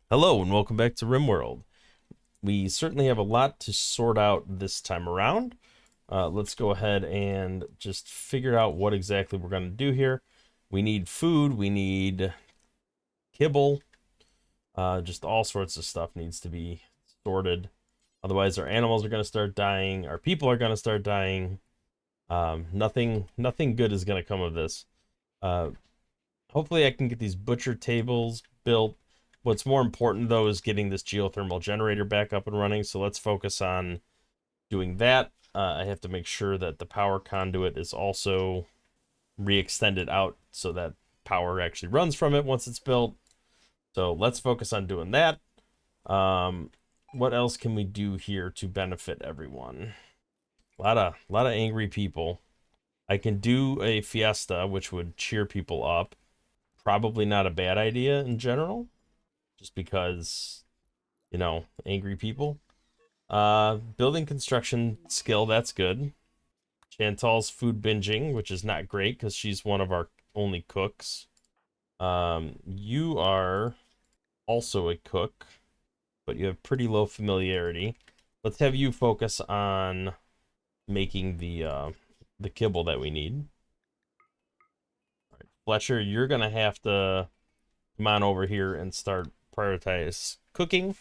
Hello and welcome back to Rimworld. We certainly have a lot to sort out this time around. Let's go ahead and just figure out what exactly we're going to do here. We need food, we need kibble, just all sorts of stuff needs to be sorted. Otherwise, our animals are going to start dying, our people are going to start dying. Nothing good is going to come of this. Uh, Hopefully I can get these butcher tables built. What's more important though is getting this geothermal generator back up and running. So let's focus on doing that. I have to make sure that the power conduit is also re-extended out so that power actually runs from it once it's built. So let's focus on doing that. What else can we do here to benefit everyone? A lot of angry people. I can do a fiesta, which would cheer people up. Probably not a bad idea in general, just because, angry people. Building construction skill, that's good. Chantal's food binging, which is not great because she's one of our only cooks. You are also a cook, but you have pretty low familiarity. Let's have you focus on making the kibble that we need. All right, Fletcher, you're gonna have to come on over here and start prioritize cooking.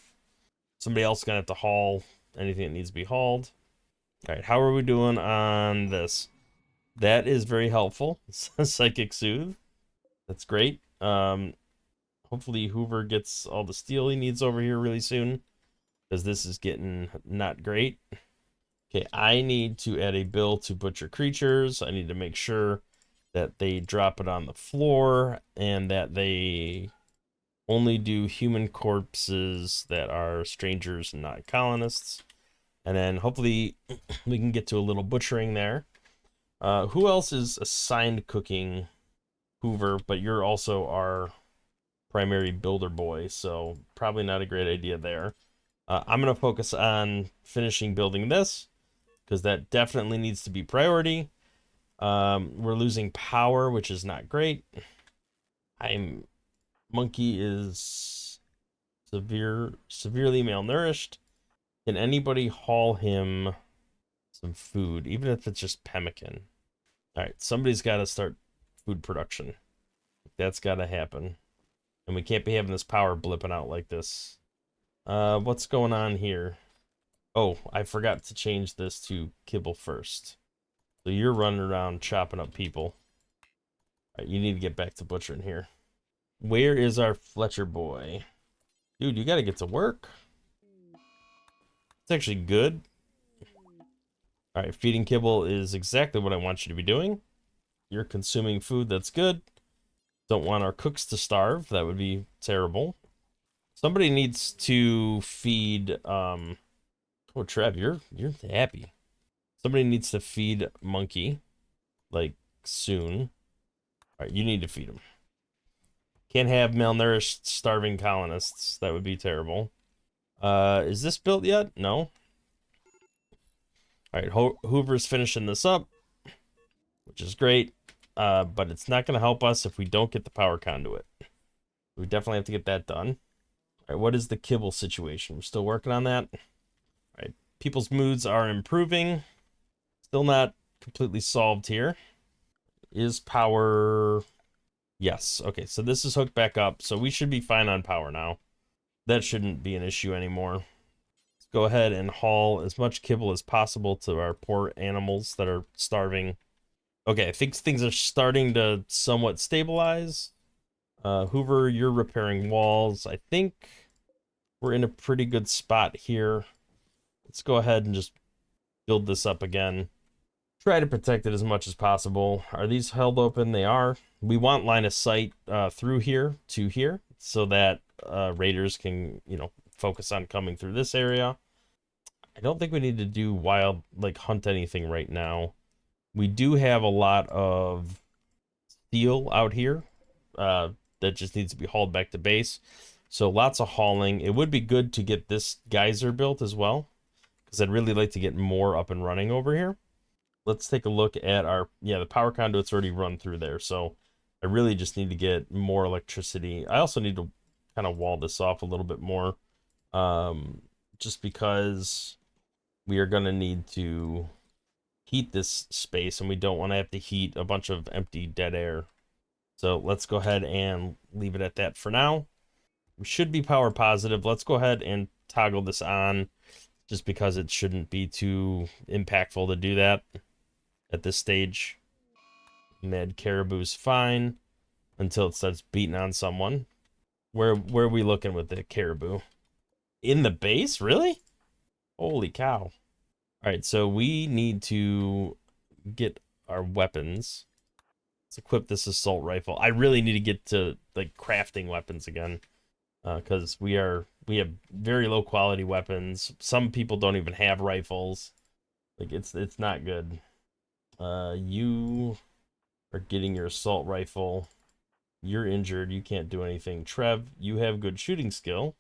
Somebody else is gonna have to haul anything that needs to be hauled. All right, how are we doing on this? That is very helpful. Psychic soothe. That's great. Hopefully Hoover gets all the steel he needs over here really soon, because this is getting not great. Okay, I need to add a bill to butcher creatures. I need to make sure that they drop it on the floor and that they only do human corpses that are strangers and not colonists. And then hopefully we can get to a little butchering there. Who else is assigned cooking? Hoover, but you're also our primary builder boy, so probably not a great idea there. I'm going to focus on finishing building this because that definitely needs to be priority. We're losing power, which is not great. Monkey is severely malnourished. Can anybody haul him some food, even if it's just pemmican? All right, somebody's got to start food production. That's got to happen. And we can't be having this power blipping out like this. What's going on here? Oh, I forgot to change this to kibble first. So you're running around chopping up people. All right, you need to get back to butchering here. Where is our Fletcher boy? Dude, you got to get to work. It's actually good. All right, feeding kibble is exactly what I want you to be doing. You're consuming food, that's good. Don't want our cooks to starve, that would be terrible. Somebody needs to feed oh Trev, you're happy. Somebody needs to feed Monkey, like soon. All right, you need to feed him. Can't have malnourished, starving colonists. That would be terrible. Is this built yet? No. All right, Hoover's finishing this up, which is great. But it's not going to help us if we don't get the power conduit. We definitely have to get that done. All right, what is the kibble situation? We're still working on that. All right, people's moods are improving. Still not completely solved here. Is power... Yes, okay, so this is hooked back up, so we should be fine on power now. That shouldn't be an issue anymore. Let's go ahead and haul as much kibble as possible to our poor animals that are starving. Okay, I think things are starting to somewhat stabilize. Hoover, you're repairing walls. I think we're in a pretty good spot here. Let's go ahead and just build this up again. Try to protect it as much as possible. Are these held open? They are. We want line of sight through here to here so that raiders can, focus on coming through this area. I don't think we need to do hunt anything right now. We do have a lot of steel out here that just needs to be hauled back to base. So lots of hauling. It would be good to get this geyser built as well, because I'd really like to get more up and running over here. Let's take a look at the power conduit's already run through there. So I really just need to get more electricity. I also need to kind of wall this off a little bit more. Just because we are going to need to heat this space, and we don't want to have to heat a bunch of empty dead air. So let's go ahead and leave it at that for now. We should be power positive. Let's go ahead and toggle this on, just because it shouldn't be too impactful to do that at this stage. Mad caribou's fine until it starts beating on someone. Where are we looking with the caribou? In the base? Really? Holy cow. All right, so we need to get our weapons. Let's equip this assault rifle. I really need to get to like crafting weapons again, because we have very low quality weapons. Some people don't even have rifles. Like it's not good. You are getting your assault rifle. You're injured. You can't do anything. Trev, you have good shooting skill.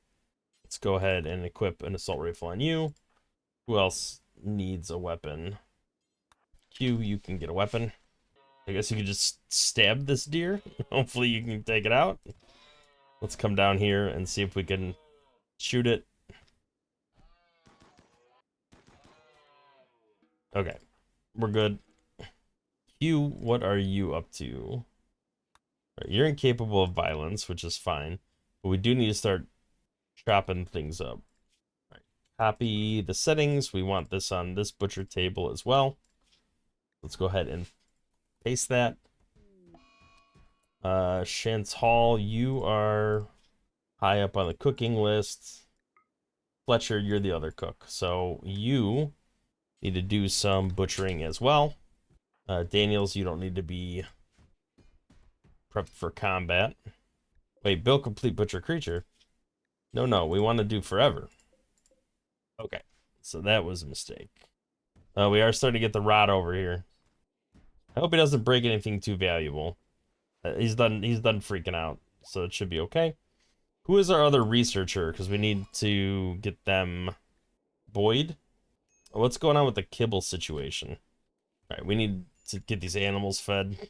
Let's go ahead and equip an assault rifle on you. Who else needs a weapon? Q, you can get a weapon. I guess you could just stab this deer. Hopefully you can take it out. Let's come down here and see if we can shoot it. Okay, we're good. Q, what are you up to? Right, you're incapable of violence, which is fine. But we do need to start chopping things up. Right, copy the settings. We want this on this butcher table as well. Let's go ahead and paste that. Chantal, you are high up on the cooking list. Fletcher, you're the other cook. So you need to do some butchering as well. Daniels, you don't need to be prepped for combat. Wait, build complete butcher creature. No, we want to do forever. Okay, so that was a mistake. We are starting to get the rot over here. I hope he doesn't break anything too valuable. He's done freaking out, so it should be okay. Who is our other researcher? Because we need to get them. Boyd? What's going on with the kibble situation? All right, we need to get these animals fed.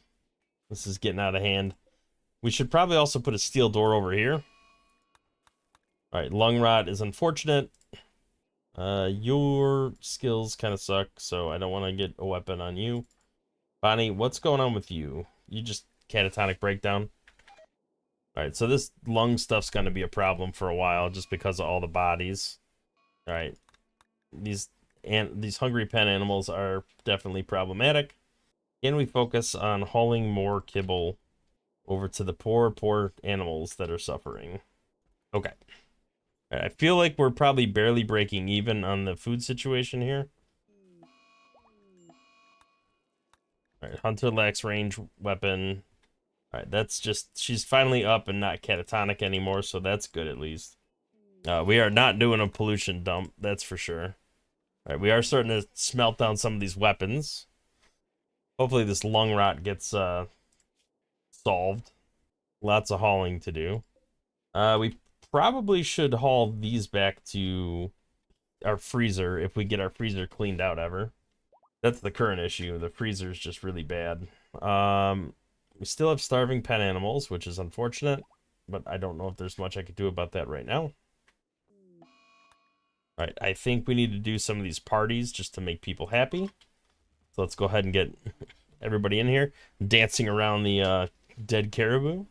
This is getting out of hand. We should probably also put a steel door over here. All right, lung rot is unfortunate. Your skills kind of suck, so I don't want to get a weapon on you. Bonnie, what's going on with you? You just catatonic breakdown? All right, so this lung stuff's going to be a problem for a while just because of all the bodies. All right, these hungry pen animals are definitely problematic. Can we focus on hauling more kibble over to the poor animals that are suffering? Okay. All right, I feel like we're probably barely breaking even on the food situation here. All right, Hunter lacks range weapon. All right, that's just, she's finally up and not catatonic anymore, so that's good at least. We are not doing a pollution dump, that's for sure. All right, we are starting to smelt down some of these weapons. Hopefully this lung rot gets solved. Lots of hauling to do. We probably should haul these back to our freezer if we get our freezer cleaned out ever. That's the current issue. The freezer's just really bad. We still have starving pet animals, which is unfortunate, but I don't know if there's much I could do about that right now. All right, I think we need to do some of these parties just to make people happy. So let's go ahead and get everybody in here, dancing around the dead caribou.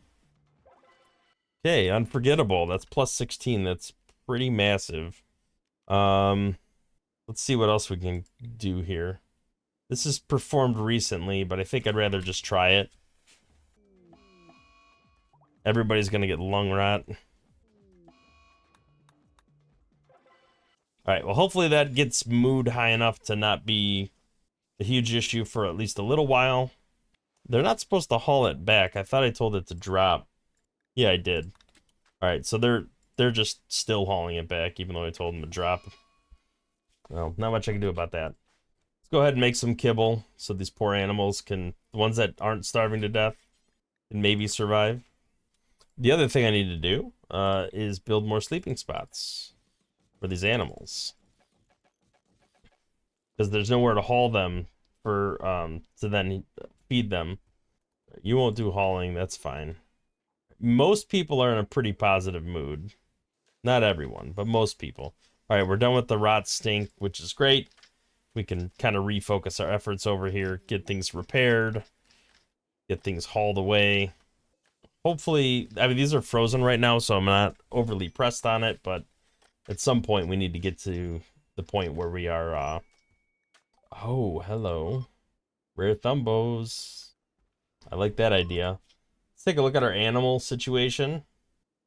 Okay, unforgettable. That's plus 16. That's pretty massive. Let's see what else we can do here. This is performed recently, but I think I'd rather just try it. Everybody's gonna get lung rot. All right, well, hopefully that gets mood high enough to not be a huge issue for at least a little while. They're not supposed to haul it back. I thought I told it to drop. Yeah, I did. All right, so they're just still hauling it back, even though I told them to drop. Well, not much I can do about that. Let's go ahead and make some kibble so these poor animals can, the ones that aren't starving to death, can maybe survive. The other thing I need to do is build more sleeping spots for these animals, because there's nowhere to haul them for to then feed them. You won't do hauling, that's fine. Most people are in a pretty positive mood. Not everyone, but most people. All right, we're done with the rot stink, which is great. We can kind of refocus our efforts over here, get things repaired, get things hauled away. Hopefully, I mean, these are frozen right now, so I'm not overly pressed on it, but at some point we need to get to the point where we are, oh, hello. Rare thumbos. I like that idea. Let's take a look at our animal situation.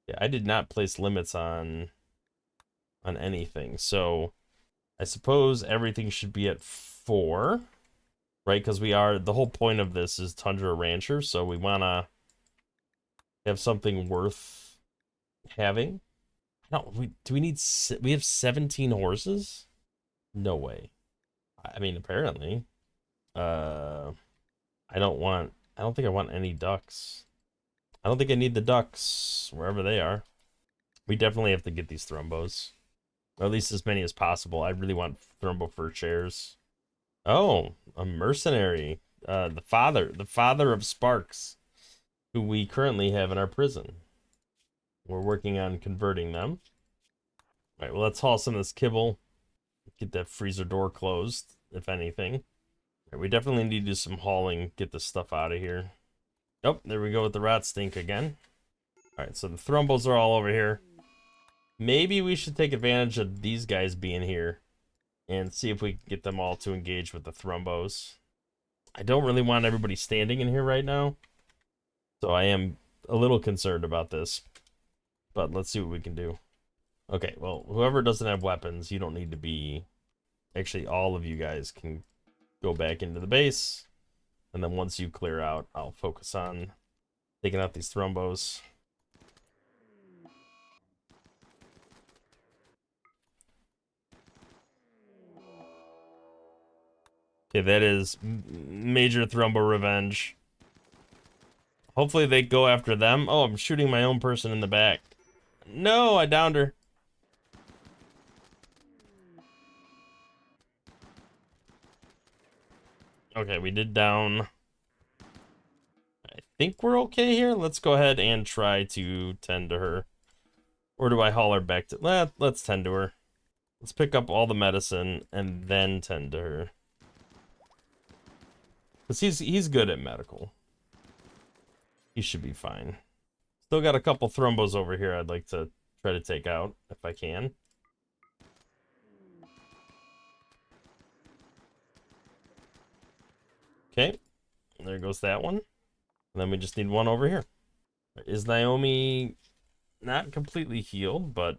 Yeah, I did not place limits on anything, so I suppose everything should be at 4, right? Because we are, the whole point of this is Tundra Rancher, so we want to have something worth having. No, do we need, we have 17 horses? No way. I mean, apparently. Uh, I don't think I want any ducks. I don't think I need the ducks, wherever they are. We definitely have to get these thrombos. Or at least as many as possible. I really want thrombo fur chairs. Oh, a mercenary. The father of Sparks, who we currently have in our prison. We're working on converting them. All right, well, let's haul some of this kibble. Get that freezer door closed, if anything. All right, we definitely need to do some hauling, get this stuff out of here. Oh, there we go with the rat stink again. All right, so the thrombos are all over here. Maybe we should take advantage of these guys being here and see if we can get them all to engage with the thrombos. I don't really want everybody standing in here right now, so I am a little concerned about this, but let's see what we can do. Okay, well, whoever doesn't have weapons, you don't need to be... Actually, all of you guys can go back into the base, and then once you clear out, I'll focus on taking out these thrombos. Okay, that is major thrombo revenge. Hopefully they go after them. Oh, I'm shooting my own person in the back. No, I downed her. Okay, we did down. I think we're okay here. Let's go ahead and try to tend to her. Or do I haul her back to... Let's tend to her. Let's pick up all the medicine and then tend to her. Because he's good at medical. He should be fine. Still got a couple thrombos over here I'd like to try to take out, if I can. Okay, there goes that one. And then we just need one over here. Is Naomi not completely healed, but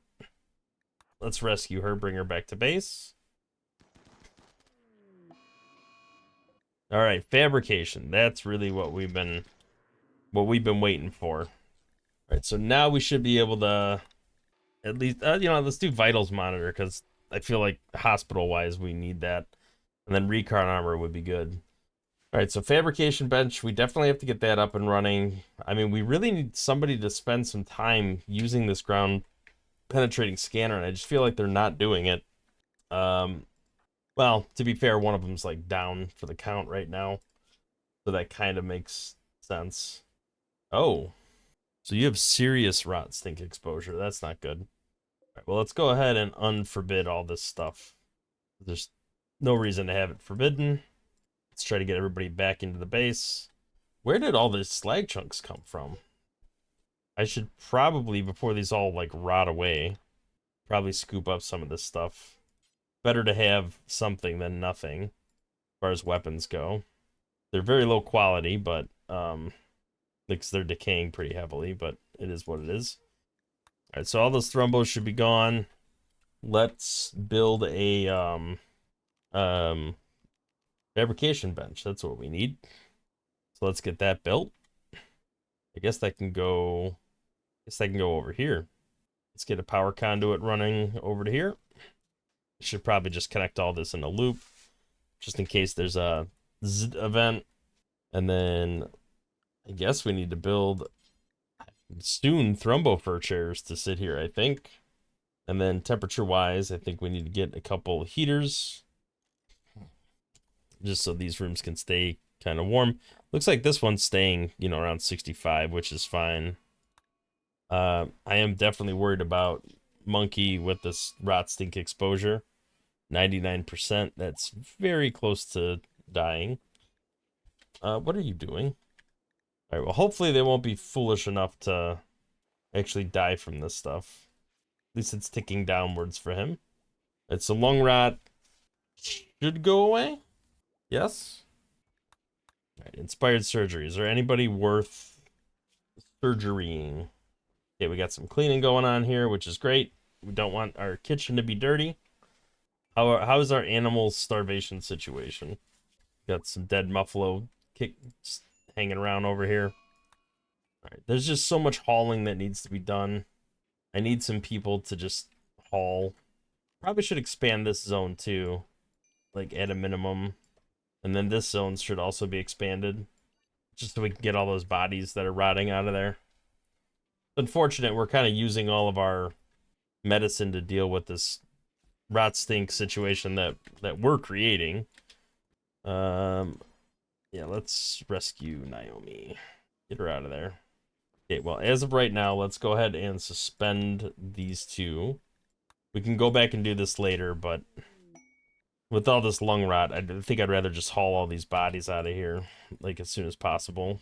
let's rescue her, bring her back to base. All right, fabrication. That's really what we've been waiting for. All right, so now we should be able to at least, let's do vitals monitor because I feel like hospital-wise we need that, and then recon armor would be good. All right, so fabrication bench, we definitely have to get that up and running. I mean, we really need somebody to spend some time using this ground penetrating scanner, and I just feel like they're not doing it. Well, to be fair, one of them's like down for the count right now, so that kind of makes sense. Oh, so you have serious rot stink exposure. That's not good. All right, well, let's go ahead and unforbid all this stuff. There's no reason to have it forbidden. Let's try to get everybody back into the base. Where did all these slag chunks come from? I should probably, before these all like rot away, probably scoop up some of this stuff. Better to have something than nothing, as far as weapons go. They're very low quality, but because they're decaying pretty heavily, but it is what it is. All right, so all those thrombos should be gone. Let's build a fabrication bench. That's what we need. So let's get that built. I guess that can go. Over here. Let's get a power conduit running over to here. Should probably just connect all this in a loop, just in case there's a Z event. And then I guess we need to build soon thrombo fur chairs to sit here, I think. And then temperature wise, I think we need to get a couple heaters just so these rooms can stay kind of warm. Looks like this one's staying, around 65, which is fine. I am definitely worried about monkey with this rot stink exposure. 99%. That's very close to dying. What are you doing? All right, well, hopefully they won't be foolish enough to actually die from this stuff. At least it's ticking downwards for him. It's a lung rot. Should go away. Yes. All right, inspired surgery. Is there anybody worth surgerying? Okay, we got some cleaning going on here, which is great. We don't want our kitchen to be dirty. How is our animal starvation situation? Got some dead muffalo just hanging around over here. All right, there's just so much hauling that needs to be done. I need some people to just haul. Probably should expand this zone too, like at a minimum. And then this zone should also be expanded, just so we can get all those bodies that are rotting out of there. Unfortunate, we're kind of using all of our medicine to deal with this rot stink situation that we're creating. Yeah, let's rescue Naomi. Get her out of there. Okay, well, as of right now, let's go ahead and suspend these two. We can go back and do this later, but with all this lung rot, I think I'd rather just haul all these bodies out of here, like, as soon as possible.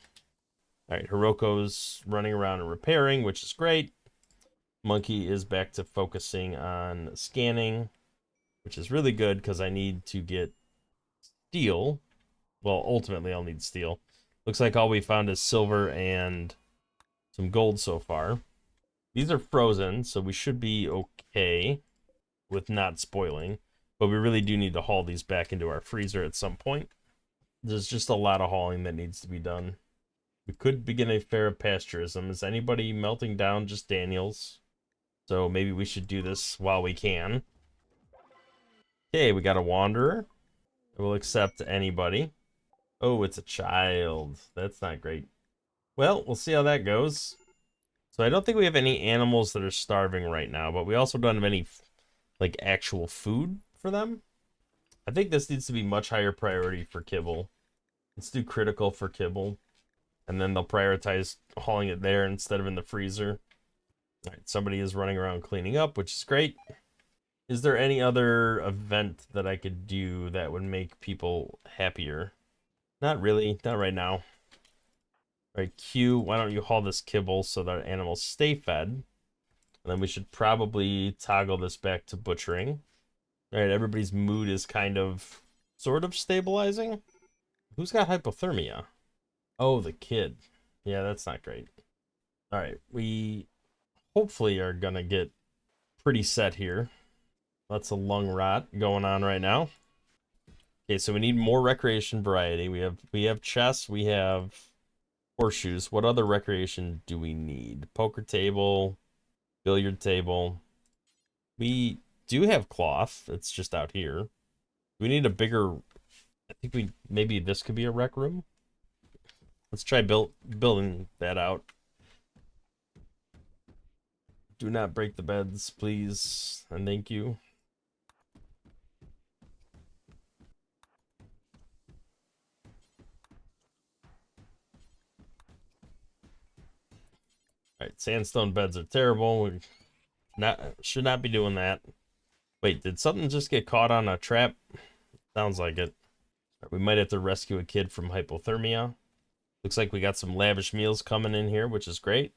All right, Hiroko's running around and repairing, which is great. Monkey is back to focusing on scanning, which is really good because I need to get steel. Well, ultimately, I'll need steel. Looks like all we found is silver and some gold so far. These are frozen, so we should be okay with not spoiling. But we really do need to haul these back into our freezer at some point. There's just a lot of hauling that needs to be done. We could begin a fair of pasturism. Is anybody melting down? Just Daniels. So maybe we should do this while we can. Okay, we got a wanderer. We'll accept anybody. Oh, it's a child. That's not great. Well, we'll see how that goes. So I don't think we have any animals that are starving right now, but we also don't have any, like, actual food for them. I think this needs to be much higher priority for kibble. Let's do critical for kibble. And then they'll prioritize hauling it there instead of in the freezer. All right, somebody is running around cleaning up, which is great. Is there any other event that I could do that would make people happier? Not really, not right now. All right, Q, why don't you haul this kibble so that animals stay fed? And then we should probably toggle this back to butchering. All right, everybody's mood is kind of, sort of stabilizing. Who's got hypothermia? Oh, the kid. Yeah, that's not great. All right, we hopefully are gonna get pretty set here. That's a lung rot going on right now. Okay, so we need more recreation variety. We have chess, we have horseshoes. What other recreation do we need? Poker table, billiard table. We do have cloth. It's just out here. We need a bigger. I think maybe this could be a rec room. Let's try building that out. Do not break the beds, please, and thank you. All right, sandstone beds are terrible. We should not be doing that. Wait, did something just get caught on a trap? Sounds like it. We might have to rescue a kid from hypothermia. Looks like we got some lavish meals coming in here, which is great.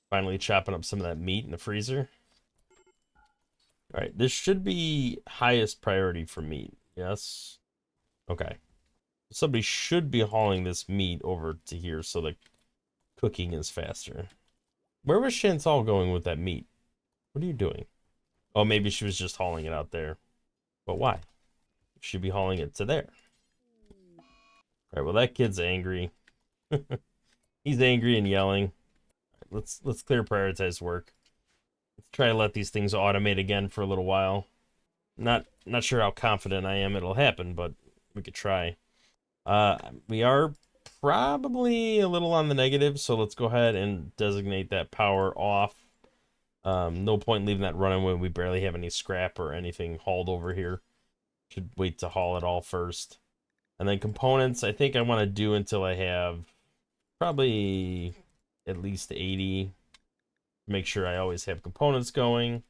Finally chopping up some of that meat in the freezer. All right, this should be highest priority for meat. Yes. Okay. Somebody should be hauling this meat over to here so the cooking is faster. Where was Chantal going with that meat? What are you doing? Oh, maybe she was just hauling it out there. But why? She'd be hauling it to there. All right, well, that kid's angry. He's angry and yelling. Let's clear prioritize work. Let's try to let these things automate again for a little while. Not sure how confident I am it'll happen, but we could try. We are probably a little on the negative, so let's go ahead and designate that power off. No point leaving that running when we barely have any scrap or anything hauled over here. Should wait to haul it all first. And then components, I think I want to do until I have probably at least 80. make sure I always have components going.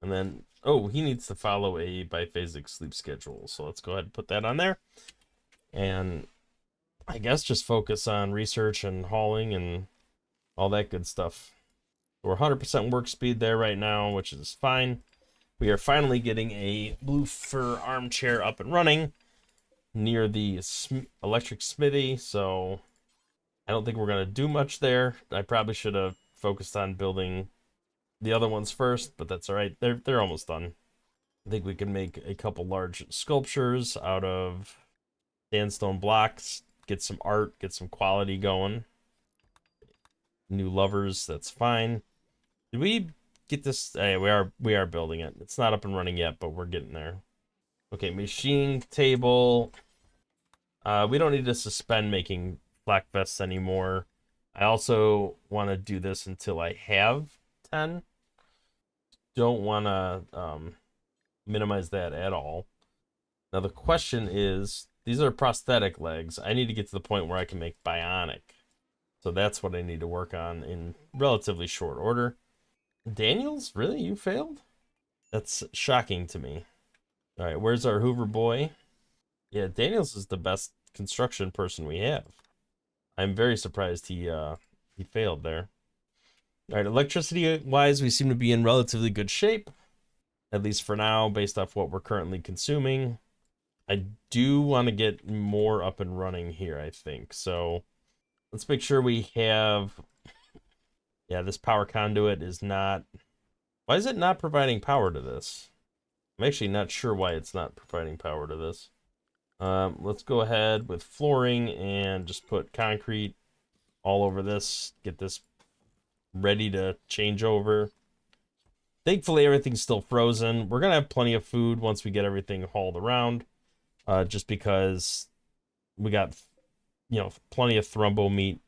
And then, oh, he needs to follow a biphasic sleep schedule. So let's go ahead and put that on there. And I guess just focus on research and hauling and all that good stuff. We're 100% work speed there right now, which is fine. We are finally getting a blue fur armchair up and running near the electric smithy, so I don't think we're going to do much there. I probably should have focused on building the other ones first, but that's all right. They're almost done. I think we can make a couple large sculptures out of sandstone blocks, get some art, get some quality going. New lovers, that's fine. Did we get this? Hey, we are building it. It's not up and running yet, but we're getting there. Okay, machining table. We don't need to suspend making black vests anymore. I also want to do this until I have 10. Don't want to minimize that at all. Now the question is, these are prosthetic legs. I need to get to the point where I can make bionic. So that's what I need to work on in relatively short order. Daniels, really? You failed? That's shocking to me. All right, where's our Hoover boy? Yeah, Daniels is the best construction person we have. I'm very surprised he failed there. All right, electricity wise, we seem to be in relatively good shape, at least for now, based off what we're currently consuming. I do want to get more up and running here, I think. So let's make sure we have. Yeah, this power conduit is not. Why is it not providing power to this? I'm actually not sure why it's not providing power to this. Let's go ahead with flooring and just put concrete all over this. Get this ready to change over. Thankfully, everything's still frozen. We're going to have plenty of food once we get everything hauled around. Just because we got, plenty of thrumbo meat.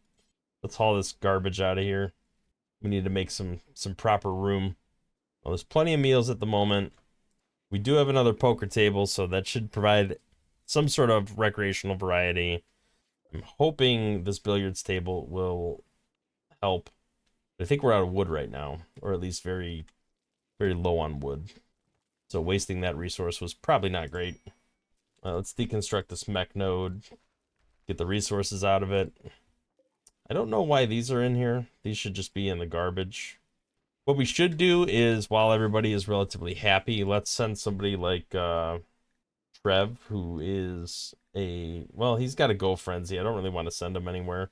Let's haul this garbage out of here. We need to make some proper room. Well, there's plenty of meals at the moment. We do have another poker table, so that should provide some sort of recreational variety. I'm hoping this billiards table will help. I think we're out of wood right now, or at least very, very low on wood. So wasting that resource was probably not great. Let's deconstruct this mech node, get the resources out of it. I don't know why these are in here. These should just be in the garbage. What we should do is, while everybody is relatively happy, let's send somebody like Trev, who is he's got a go frenzy. I don't really want to send him anywhere.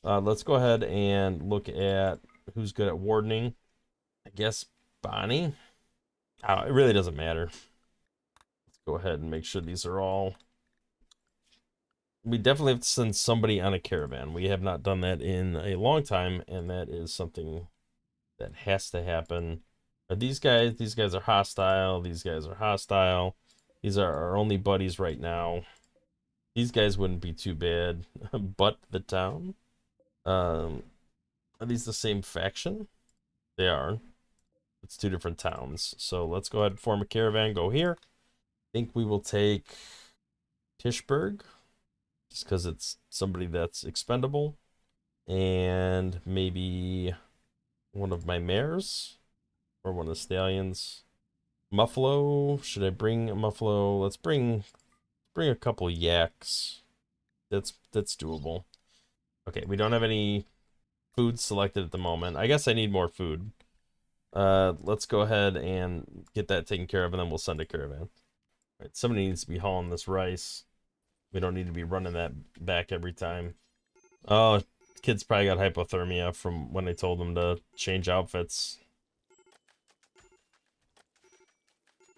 Let's go ahead and look at who's good at wardening. I guess Bonnie. It really doesn't matter. Let's go ahead and make sure these are all. We definitely have to send somebody on a caravan. We have not done that in a long time, and that is something that has to happen. These guys are hostile. These guys are hostile. These are our only buddies right now. These guys wouldn't be too bad. But the town. Are these the same faction? They are. It's two different towns. So let's go ahead and form a caravan. Go here. I think we will take Tishberg, just because it's somebody that's expendable. And maybe one of my mares or one of the stallions. Muffalo. Should I bring a Muffalo? Let's bring a couple yaks. That's doable. Okay, we don't have any food selected at the moment. I guess I need more food. Let's go ahead and get that taken care of, and then we'll send a caravan. All right, somebody needs to be hauling this rice. We don't need to be running that back every time. Oh, kid's probably got hypothermia from when I told him to change outfits.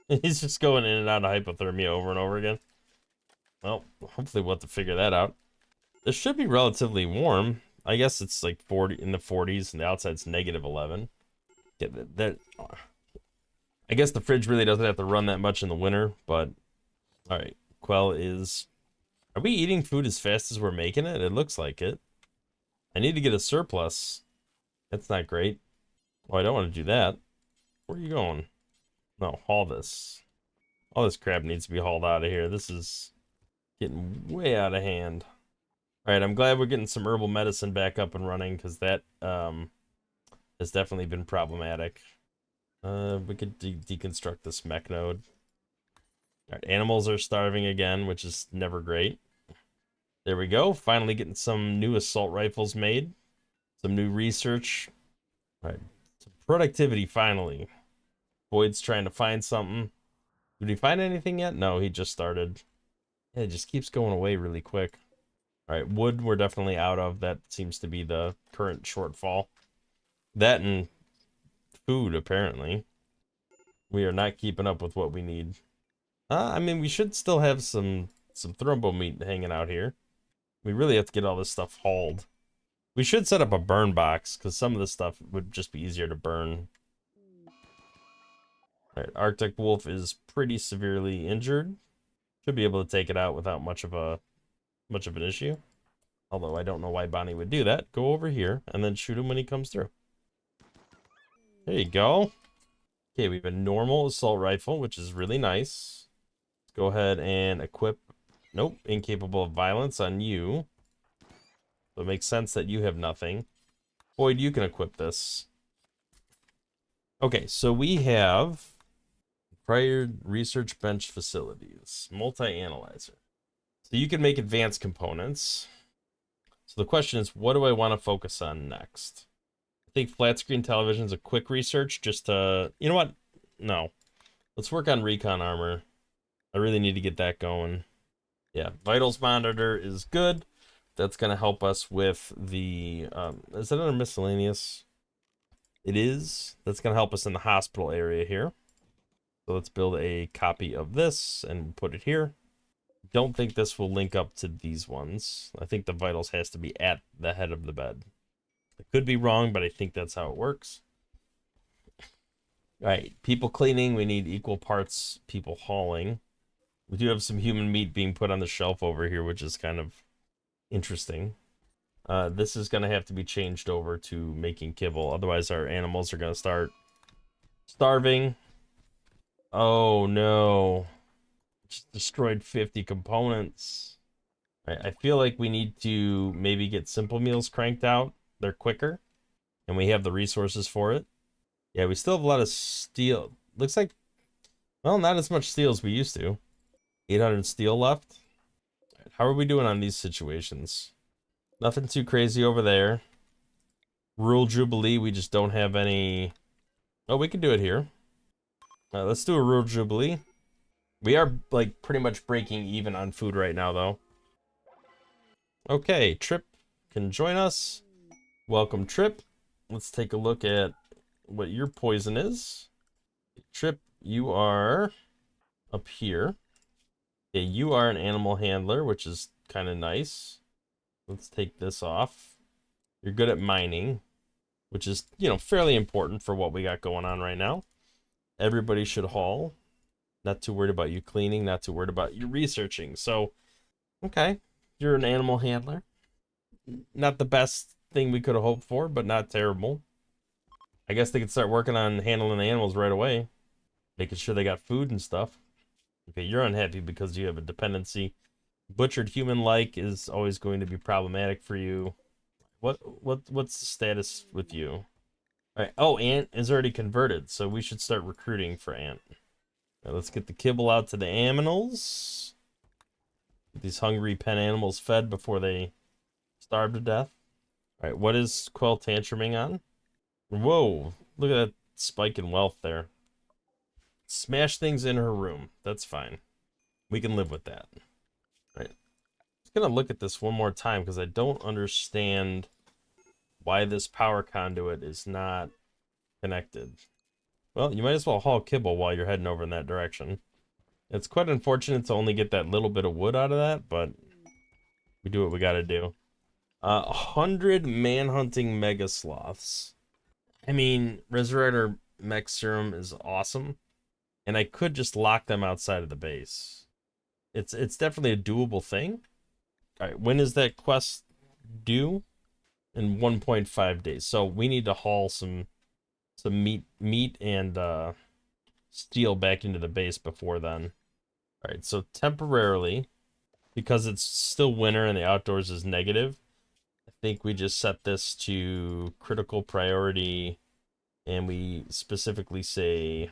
He's just going in and out of hypothermia over and over again. Well, hopefully we'll have to figure that out. This should be relatively warm. I guess it's like 40 in the 40s, and the outside's -11. Yeah, that. I guess the fridge really doesn't have to run that much in the winter, but all right. Quell is. Are we eating food as fast as we're making it? It looks like it. I need to get a surplus. That's not great. Oh, I don't want to do that. Where are you going? No, haul this. All this crap needs to be hauled out of here. This is getting way out of hand. All right, I'm glad we're getting some herbal medicine back up and running, because that has has definitely been problematic. We could deconstruct this mech node. All right, animals are starving again, which is never great. There we go. Finally getting some new assault rifles made. Some new research. All right, some productivity finally. Boyd's trying to find something. Did he find anything yet? No, he just started. Yeah, it just keeps going away really quick. All right, wood we're definitely out of. That seems to be the current shortfall. That and food, apparently. We are not keeping up with what we need. I mean, we should still have some thrumbo meat hanging out here. We really have to get all this stuff hauled. We should set up a burn box, because some of this stuff would just be easier to burn. All right, Arctic Wolf is pretty severely injured. Should be able to take it out without much of an issue. Although I don't know why Bonnie would do that. Go over here and then shoot him when he comes through. There you go. Okay, we have a normal assault rifle, which is really nice. Let's go ahead and equip. Nope, incapable of violence on you. So it makes sense that you have nothing. Boyd, you can equip this. Okay, so we have prior research bench facilities, multi-analyzer. So you can make advanced components. So the question is, what do I want to focus on next? I think flat screen television is a quick research just to, you know what? No. Let's work on recon armor. I really need to get that going. Yeah, vitals monitor is good. That's going to help us with the, is that under miscellaneous? It is. That's going to help us in the hospital area here. So let's build a copy of this and put it here. Don't think this will link up to these ones. I think the vitals has to be at the head of the bed. I could be wrong, but I think that's how it works. All right, people cleaning, we need equal parts people hauling. We do have some human meat being put on the shelf over here, which is kind of interesting. This is going to have to be changed over to making kibble. Otherwise, our animals are going to start starving. Oh, no. Just destroyed 50 components. I feel like we need to maybe get simple meals cranked out. They're quicker, and we have the resources for it. Yeah, we still have a lot of steel. Looks like, well, not as much steel as we used to. 800 steel left. How are we doing on these situations? Nothing too crazy over there. Rural Jubilee, we just don't have any. Oh, we can do it here. Let's do a Rural Jubilee. We are, like, pretty much breaking even on food right now, though. Okay, Trip can join us. Welcome, Trip. Let's take a look at what your poison is. Trip, you are up here. Okay, you are an animal handler, which is kind of nice. Let's take this off. You're good at mining, which is, you know, fairly important for what we got going on right now. Everybody should haul. Not too worried about you cleaning, not too worried about you researching. So, okay, you're an animal handler. Not the best thing we could have hoped for, but not terrible. I guess they could start working on handling the animals right away, making sure they got food and stuff. Okay, you're unhappy because you have a dependency. Butchered human-like is always going to be problematic for you. What's the status with you? All right. Oh, Ant is already converted, so we should start recruiting for Ant. Right, let's get the kibble out to the animals. Get these hungry pen animals fed before they starve to death. All right, what is Quell tantruming on? Whoa, look at that spike in wealth there. Smash things in her room. That's fine. We can live with that. All right. Just gonna look at this one more time because I don't understand why this power conduit is not connected. Well, you might as well haul kibble while you're heading over in that direction. It's quite unfortunate to only get that little bit of wood out of that, but we do what we gotta do. 100 man-hunting mega sloths. I mean, Resurrector Mech Serum is awesome, and I could just lock them outside of the base. It's definitely a doable thing. All right, when is that quest due? In 1.5 days. So we need to haul some meat and steel back into the base before then. All right, so temporarily, because it's still winter and the outdoors is negative, I think we just set this to critical priority and we specifically say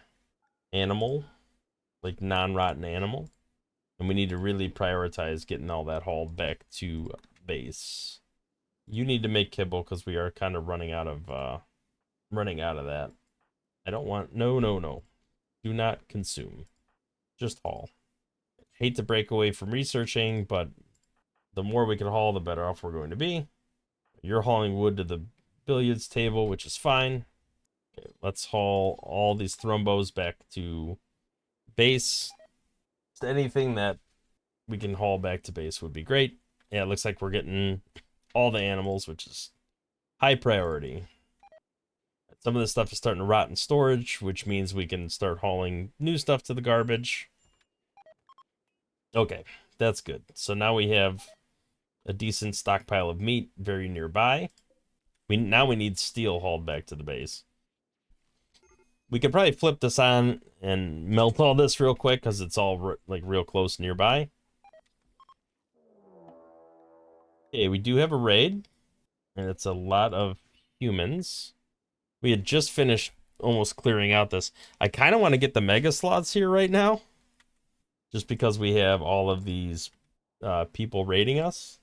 animal, like non-rotten animal, and we need to really prioritize getting all that hauled back to base. You need to make kibble because we are kind of running out of that. I don't want no. Do not consume. Just haul. Hate to break away from researching, but the more we can haul, the better off we're going to be. You're hauling wood to the billiards table, which is fine. Okay, let's haul all these thrombos back to base. Anything that we can haul back to base would be great. Yeah, it looks like we're getting all the animals, which is high priority. Some of this stuff is starting to rot in storage, which means we can start hauling new stuff to the garbage. Okay, that's good. So now we have a decent stockpile of meat very nearby. Now we need steel hauled back to the base. We could probably flip this on and melt all this real quick because it's all like real close nearby. Okay, we do have a raid, and it's a lot of humans. We had just finished almost clearing out this. I kind of want to get the mega slots here right now, just because we have all of these people raiding us.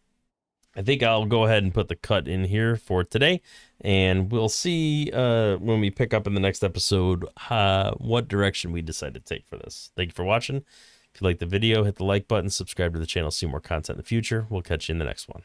I think I'll go ahead and put the cut in here for today, and we'll see when we pick up in the next episode what direction we decide to take for this. Thank you for watching. If you like the video, hit the like button, subscribe to the channel, see more content in the future. We'll catch you in the next one.